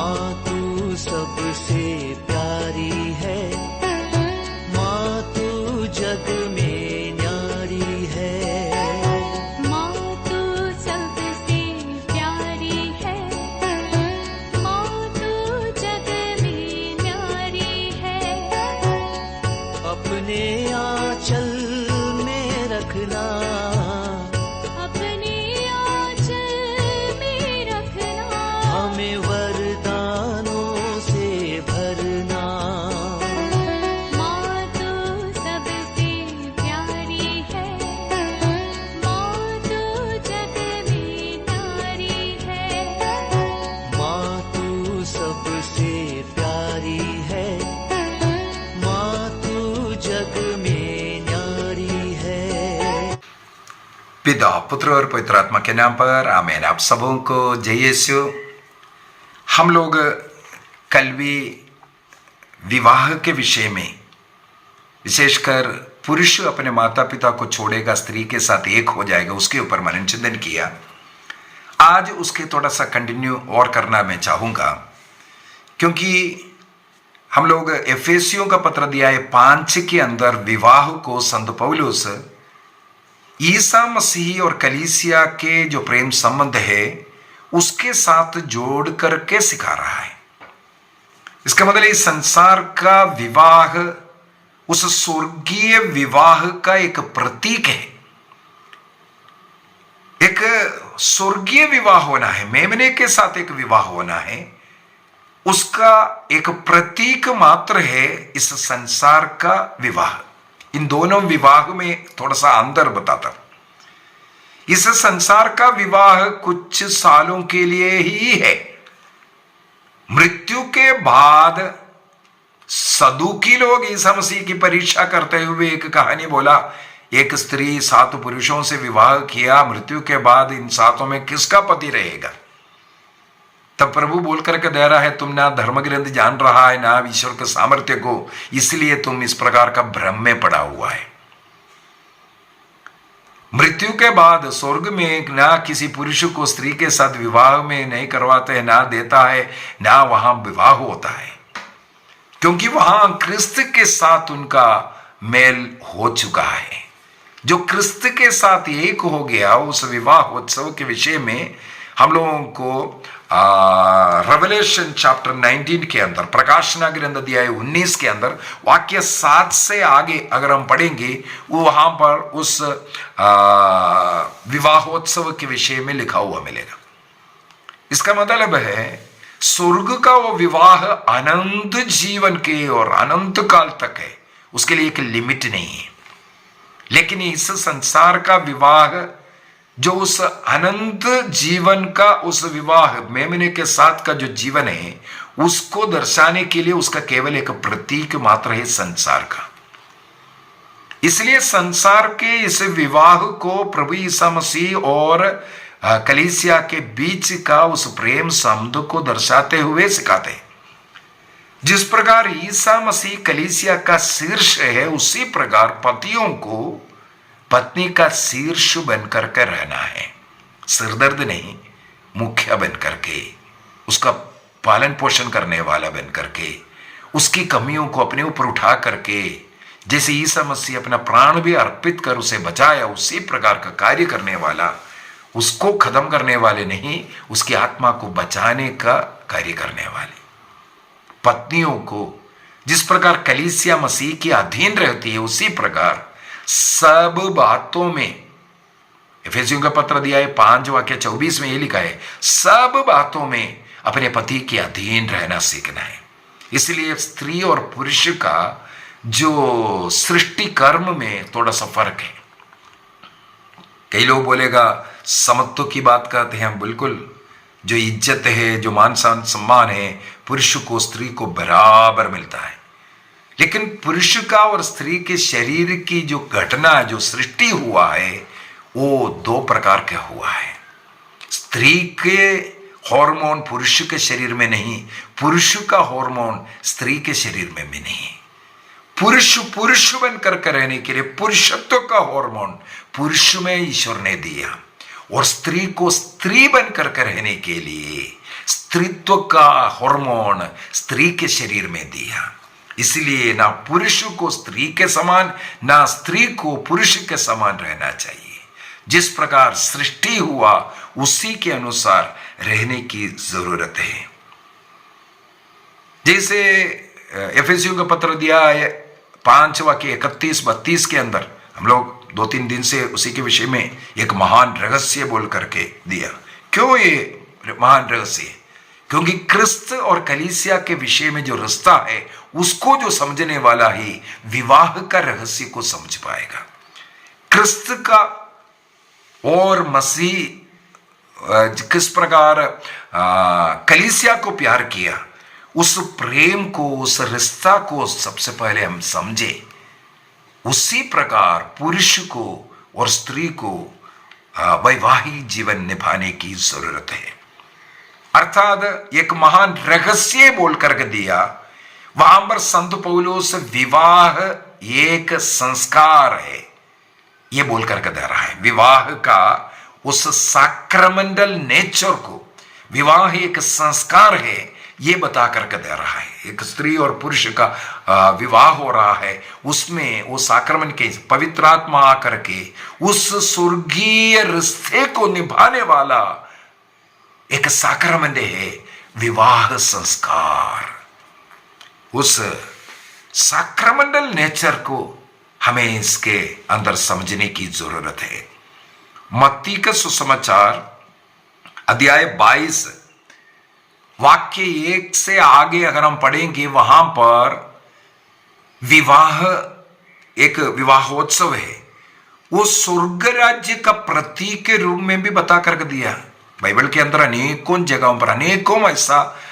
माँ तू सबसे प्यारी है, माँ तू जग में न्यारी है। माँ तू सबसे प्यारी है, माँ तू जग में न्यारी है। अपने आंचल में रखना, अपने आंचल में रखना। हमें वरदानों से भरना। माँ तू सबसे प्यारी है, माँ तू जग में न्यारी है। माँ तू सबसे प्यारी है, माँ तू जग में न्यारी है। पिता, पुत्र और पवित्र आत्मा के नाम पर आमीन। आप सबों को जय यीशु। हम लोग कल भी विवाह के विषय में, विशेषकर पुरुष अपने माता पिता को छोड़ेगा, स्त्री के साथ एक हो जाएगा, उसके ऊपर मनन चिंतन किया। आज उसके थोड़ा सा कंटिन्यू और करना मैं चाहूँगा, क्योंकि हम लोग एफेसियों का पत्र अध्याय 5 के अंदर विवाह को संत पौलुस ईसा मसीह और कलीसिया के जो प्रेम संबंध है उसके साथ जोड़ करके सिखा रहा है। इसका मतलब इस संसार का विवाह उस स्वर्गीय विवाह का एक प्रतीक है। एक स्वर्गीय विवाह होना है, मेमने के साथ एक विवाह होना है, उसका एक प्रतीक मात्र है इस संसार का विवाह। इन दोनों विवाह में थोड़ा सा अंतर बताता हूं। इस संसार का विवाह कुछ सालों के लिए ही है। मृत्यु के बाद सदुकी लोग ईसा मसीह की परीक्षा करते हुए एक कहानी बोला, एक स्त्री 7 पुरुषों से विवाह किया, मृत्यु के बाद इन 7 में किसका पति रहेगा? तब प्रभु बोल करके दे रहा है, तुम ना धर्म ग्रंथ जान रहा है ना ईश्वर के सामर्थ्य को, इसलिए तुम इस प्रकार का भ्रम में पड़ा हुआ है। मृत्यु के बाद स्वर्ग में ना किसी पुरुष को स्त्री के साथ विवाह में नहीं करवाते, ना देता है, ना वहां विवाह होता है, क्योंकि वहां क्रिस्त के साथ उनका मेल हो चुका है। जो क्रिस्त के साथ एक हो गया, उस विवाह उत्सव के विषय में हम लोगों को रेवलेशन चैप्टर 19 के अंदर, प्रकाशना ग्रंथ अध्याय 19 के अंदर वाक्य 7 से आगे अगर हम पढ़ेंगे, वो वहां पर उस विवाहोत्सव के विषय में लिखा हुआ मिलेगा। इसका मतलब है स्वर्ग का वो विवाह अनंत जीवन के और अनंत काल तक है, उसके लिए एक लिमिट नहीं है। लेकिन इस संसार का विवाह जो उस अनंत जीवन का, उस विवाह मेमने के साथ का जो जीवन है, उसको दर्शाने के लिए उसका केवल एक प्रतीक मात्र है संसार का। इसलिए संसार के इस विवाह को प्रभु ईसा मसीह और कलीसिया के बीच का उस प्रेम संबंध को दर्शाते हुए सिखाते हैं। जिस प्रकार ईसा मसीह कलीसिया का शीर्ष है, उसी प्रकार पतियों को पत्नी का शीर्ष बनकर के रहना है। सिरदर्द नहीं, मुखिया बनकर के, उसका पालन पोषण करने वाला बनकर के, उसकी कमियों को अपने ऊपर उठा करके, जैसे ईसा मसीह अपना प्राण भी अर्पित कर उसे बचाया, उसी प्रकार का कार्य करने वाला, उसको खत्म करने वाले नहीं, उसकी आत्मा को बचाने का कार्य करने वाले। पत्नियों को जिस प्रकार कलीसिया मसीह के अधीन रहती है, उसी प्रकार सब बातों में, एफेसियों का पत्र अध्याय 5 वाक्य 24 में ये लिखा है, सब बातों में अपने पति के अधीन रहना सीखना है। इसलिए स्त्री और पुरुष का जो सृष्टि कर्म में थोड़ा सा फर्क है। कई लोग बोलेगा समत्व की बात करते हैं, बिल्कुल। जो इज्जत है, जो मान सम्मान है, पुरुष को स्त्री को बराबर मिलता है। लेकिन पुरुष का और स्त्री के शरीर की जो घटना, जो सृष्टि हुआ है, वो 2 प्रकार का हुआ है। स्त्री के हार्मोन पुरुष के शरीर में नहीं, पुरुष का हार्मोन स्त्री के शरीर में भी नहीं। पुरुष पुरुष बनकर के रहने के लिए पुरुषत्व का हार्मोन पुरुष में ईश्वर ने दिया, और स्त्री को स्त्री बनकर के रहने के लिए स्त्रीत्व का हार्मोन स्त्री के शरीर में दिया। इसलिए ना पुरुष को स्त्री के समान, ना स्त्री को पुरुष के समान रहना चाहिए। जिस प्रकार सृष्टि हुआ उसी के अनुसार रहने की जरूरत है। जैसे एफेसियों का पत्र दिया है 5 वाक्य 31-32 के अंदर, हम लोग 2-3 दिन से उसी के विषय में एक महान रहस्य बोल करके दिया। क्यों ये महान रहस्य? क्योंकि क्रिस्त और कलीसिया के विषय में जो रिश्ता है उसको जो समझने वाला ही विवाह का रहस्य को समझ पाएगा। क्रिस्त का और मसीह किस प्रकार कलीसिया को प्यार किया, उस प्रेम को, उस रिश्ता को सबसे पहले हम समझे। उसी प्रकार पुरुष को और स्त्री को वैवाहिक जीवन निभाने की जरूरत है। अर्थात एक महान रहस्य बोल करके दिया। वहां पर संत पौलुस विवाह एक संस्कार है ये बोल करके दे रहा है। विवाह का उस सैक्रमेंटल नेचर को, विवाह एक संस्कार है ये बता करके दे रहा है। एक स्त्री और पुरुष का विवाह हो रहा है, उसमें वो सैक्रमेंट के पवित्र आत्मा आकर के उस स्वर्गीय रिश्ते को निभाने वाला एक सैक्रमेंट है विवाह संस्कार। उस सैक्रमेंटल नेचर को हमें इसके अंदर समझने की जरूरत है। मत्ती का सुसमाचार अध्याय 22 वाक्य 1 से आगे अगर हम पढ़ेंगे, वहां पर विवाह एक विवाहोत्सव है। वो स्वर्ग राज्य का प्रतीक के रूप में भी बता करके दिया। बाइबल के अंदर अनेकों जगहों पर अनेकों ऐसा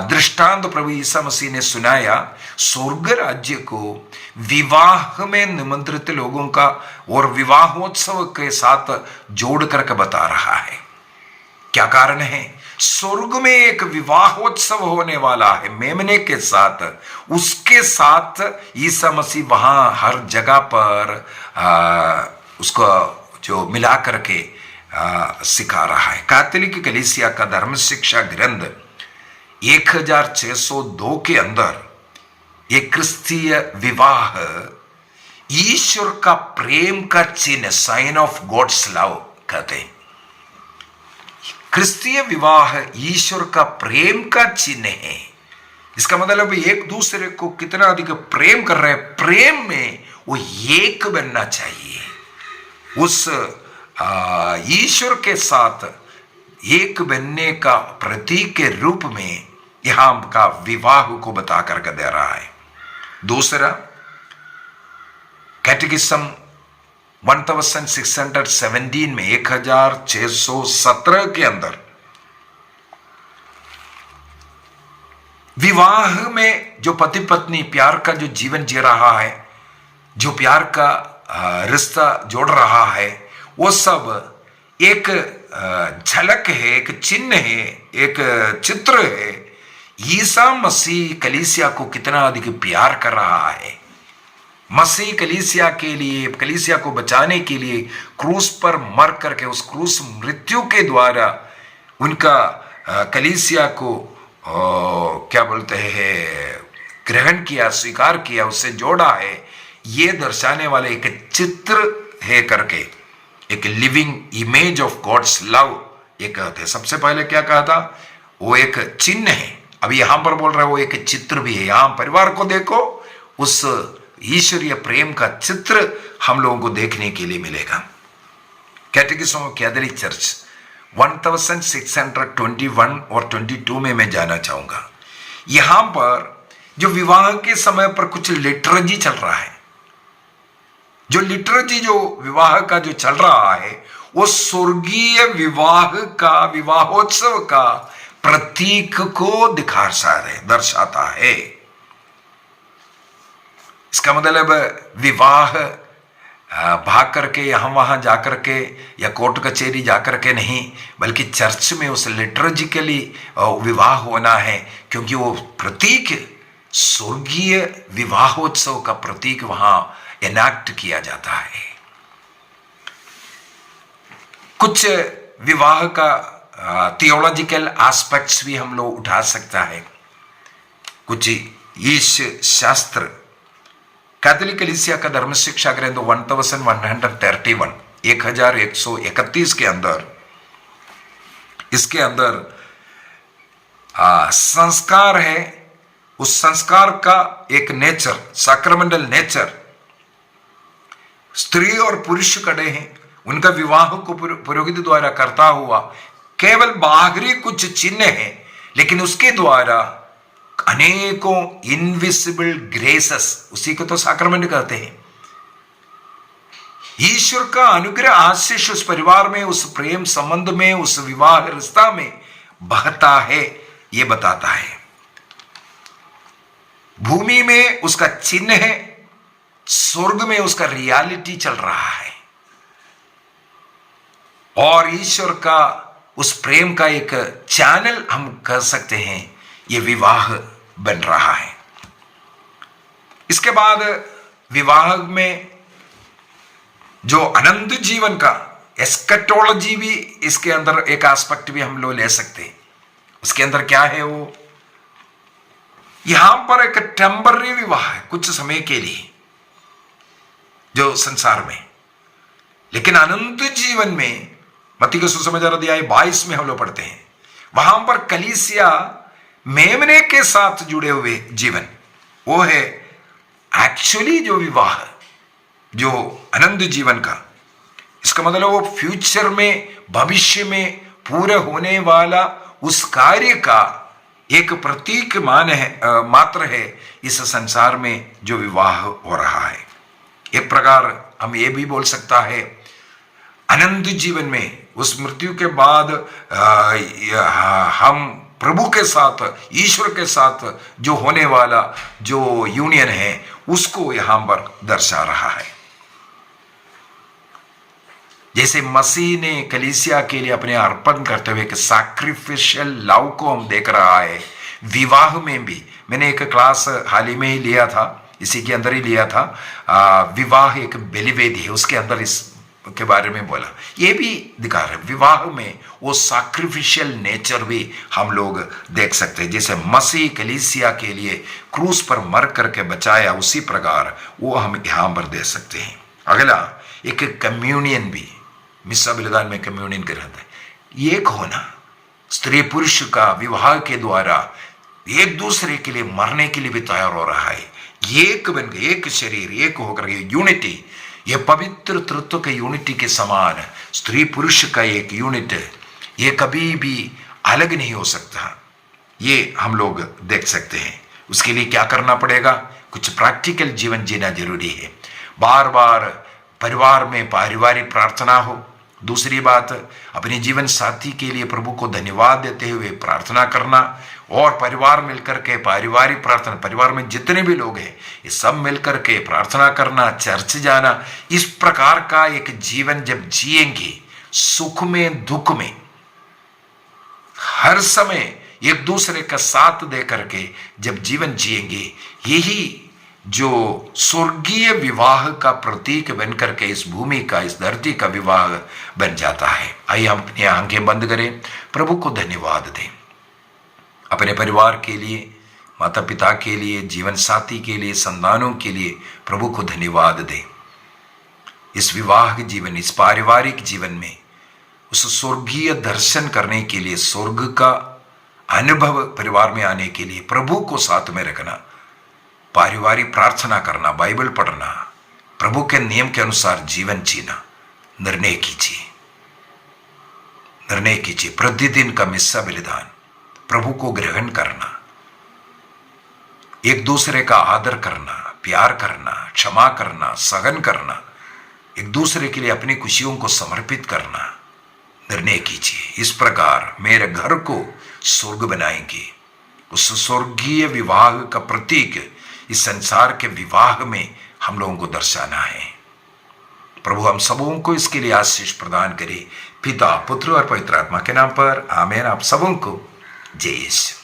दृष्टांत प्रभु ईसा मसीह ने सुनाया। स्वर्ग राज्य को विवाह में निमंत्रित लोगों का और विवाहोत्सव के साथ जोड़ करके बता रहा है। क्या कारण है? स्वर्ग में एक विवाहोत्सव होने वाला है मेमने के साथ। उसके साथ ईसा मसीह वहां हर जगह पर उसको जो मिला करके सिखा रहा है। कैथोलिक कलीसिया का धर्म शिक्षा ग्रंथ 1602 के अंदर एक क्रिस्तीय विवाह ईश्वर का प्रेम का चिन्ह, साइन ऑफ गॉड्स लव कहते हैं। क्रिस्तीय विवाह ईश्वर का प्रेम का चिन्ह है। इसका मतलब एक दूसरे को कितना अधिक प्रेम कर रहे हैं, प्रेम में वो एक बनना चाहिए। उस ईश्वर के साथ एक बनने का प्रतीक के रूप में यहां का विवाह को बता करके दे रहा है। दूसरा, कैटेकिज्म 1617 में 1617 के अंदर विवाह में जो पति पत्नी प्यार का जो जीवन जी रहा है, जो प्यार का रिश्ता जोड़ रहा है, वो सब एक झलक है, एक चिन्ह है, एक चित्र है। ईसा मसीह कलीसिया को कितना अधिक प्यार कर रहा है। मसीह कलीसिया के लिए, कलीसिया को बचाने के लिए क्रूस पर मर करके, उस क्रूस मृत्यु के द्वारा उनका कलीसिया को क्या बोलते हैं, ग्रहण किया, स्वीकार किया, उससे जोड़ा है। ये दर्शाने वाले एक चित्र है करके, एक living image of God's love ये कहते हैं। सबसे पहले क्या कहा था? वो एक चिन्ह है। अभी यहां पर बोल रहे हैं वो एक चित्र भी है। यहां परिवार को देखो, उस ईश्वरीय प्रेम का चित्र हम लोगों को देखने के लिए मिलेगा। कैटेकिज्म ऑफ कैथोलिक चर्च 1621 और 22 में मैं जाना चाहूंगा। यहां पर जो विवाह के समय पर कुछ लिटर्जी चल रहा है, जो लिटर्जी जो विवाह का जो चल रहा है, वो स्वर्गीय विवाह का, विवाहोत्सव का प्रतीक को दर्शाता है। इसका मतलब विवाह भाग करके यहां वहां जाकर के या कोर्ट कचहरी जाकर के नहीं, बल्कि चर्च में उस लिटर्जिकली विवाह होना है, क्योंकि वो प्रतीक स्वर्गीय विवाहोत्सव का प्रतीक वहां एनैक्ट किया जाता है। कुछ विवाह का थियोलॉजिकल एस्पेक्ट्स भी हम लोग उठा सकता है। कुछ ईश शास्त्र कैथोलिक कलीसिया का धर्म शिक्षा ग्रंथ 1131 1131 के अंदर इसके अंदर संस्कार है। उस संस्कार का एक नेचर, सैक्रमेंटल नेचर, स्त्री और पुरुष खड़े हैं, उनका विवाह को पुरोहित द्वारा करता हुआ केवल बाहरी कुछ चिन्ह है, लेकिन उसके द्वारा अनेकों इनविजिबल ग्रेसेस, उसी को तो सैक्रमेंट कहते हैं। ईश्वर का अनुग्रह आशीष उस परिवार में, उस प्रेम संबंध में, उस विवाह रिश्ता में बहता है, यह बताता है। भूमि में उसका चिन्ह है, स्वर्ग में उसका रियलिटी चल रहा है, और ईश्वर का उस प्रेम का एक चैनल हम कह सकते हैं, यह विवाह बन रहा है। इसके बाद विवाह में जो अनंत जीवन का एस्केटोलॉजी भी इसके अंदर एक एस्पेक्ट भी हम लोग ले सकते हैं। उसके अंदर क्या है, वो यहां पर एक टेम्पररी विवाह है, कुछ समय के लिए जो संसार में, लेकिन अनंत जीवन में मत्ती के सुसमाचार अध्याय 22 में हम लोग पढ़ते हैं, वहां पर कलीसिया मेमने के साथ जुड़े हुए जीवन, वो है एक्चुअली जो विवाह, जो अनंत जीवन का। इसका मतलब वो फ्यूचर में, भविष्य में पूरे होने वाला उस कार्य का एक प्रतीक मात्र है इस संसार में जो विवाह हो रहा है। एक प्रकार हम ये भी बोल सकता है, अनंत जीवन में उस मृत्यु के बाद हम प्रभु के साथ, ईश्वर के साथ जो होने वाला जो यूनियन है, उसको यहां पर दर्शा रहा है। जैसे मसीह ने कलीसिया के लिए अपने अर्पण करते हुए एक सैक्रिफिशियल लव को हम देख रहा है, विवाह में भी। मैंने एक क्लास हाल ही में ही लिया था, इसी के अंदर ही लिया था, विवाह एक बलिवेदी है, उसके अंदर इस के बारे में बोला। ये भी दिखा रहे विवाह में वो सैक्रिफिशियल नेचर भी हम लोग देख सकते हैं। जैसे मसीह कलीसिया के लिए क्रूस पर मर करके बचाया, उसी प्रकार वो हम यहाँ पर देख सकते हैं। अगला एक कम्युनियन भी, मिस्सा बलिदान में कम्युनियन का रहता है, एक होना, स्त्री पुरुष का विवाह के द्वारा एक दूसरे के लिए मरने के लिए भी तैयार हो रहा है। एक बन गए, एक शरीर, एक होकर यूनिटी, ये पवित्र तत्व के यूनिटी के समान स्त्री पुरुष का एक यूनिट, ये कभी भी अलग नहीं हो सकता। ये हम लोग देख सकते हैं। उसके लिए क्या करना पड़ेगा, कुछ प्रैक्टिकल जीवन जीना जरूरी है। बार बार परिवार में पारिवारिक प्रार्थना हो। दूसरी बात, अपने जीवन साथी के लिए प्रभु को धन्यवाद देते हुए प्रार्थना करना, और परिवार मिलकर के पारिवारिक प्रार्थना, परिवार में जितने भी लोग हैं ये सब मिलकर के प्रार्थना करना, चर्च जाना। इस प्रकार का एक जीवन जब जिएंगे, सुख में दुख में हर समय एक दूसरे का साथ दे करके जब जीवन जिएंगे, यही जो स्वर्गीय विवाह का प्रतीक बन करके इस भूमि का, इस धरती का विवाह बन जाता है। आइए हम अपनी आंखें बंद करें, प्रभु को धन्यवाद दें। अपने परिवार के लिए, माता पिता के लिए, जीवन साथी के लिए, संतानों के लिए प्रभु को धन्यवाद दें। इस विवाह जीवन, इस पारिवारिक जीवन में उस स्वर्गीय दर्शन करने के लिए, स्वर्ग का अनुभव परिवार में आने के लिए प्रभु को साथ में रखना, पारिवारिक प्रार्थना करना, बाइबल पढ़ना, प्रभु के नियम के अनुसार जीवन जीना निर्णय कीजिए। निर्णय कीजिए प्रतिदिन का मिस्सा बलिदान प्रभु को ग्रहण करना, एक दूसरे का आदर करना, प्यार करना, क्षमा करना, सहन करना, एक दूसरे के लिए अपनी खुशियों को समर्पित करना निर्णय कीजिए। इस प्रकार मेरे घर को स्वर्ग बनाएंगे। उस स्वर्गीय विवाह का प्रतीक इस संसार के विवाह में हम लोगों को दर्शाना है। प्रभु हम सबों को इसके लिए आशीष प्रदान करे, पिता, पुत्र और पवित्र आत्मा के नाम पर आमीन। आप सबों को जय यीशु।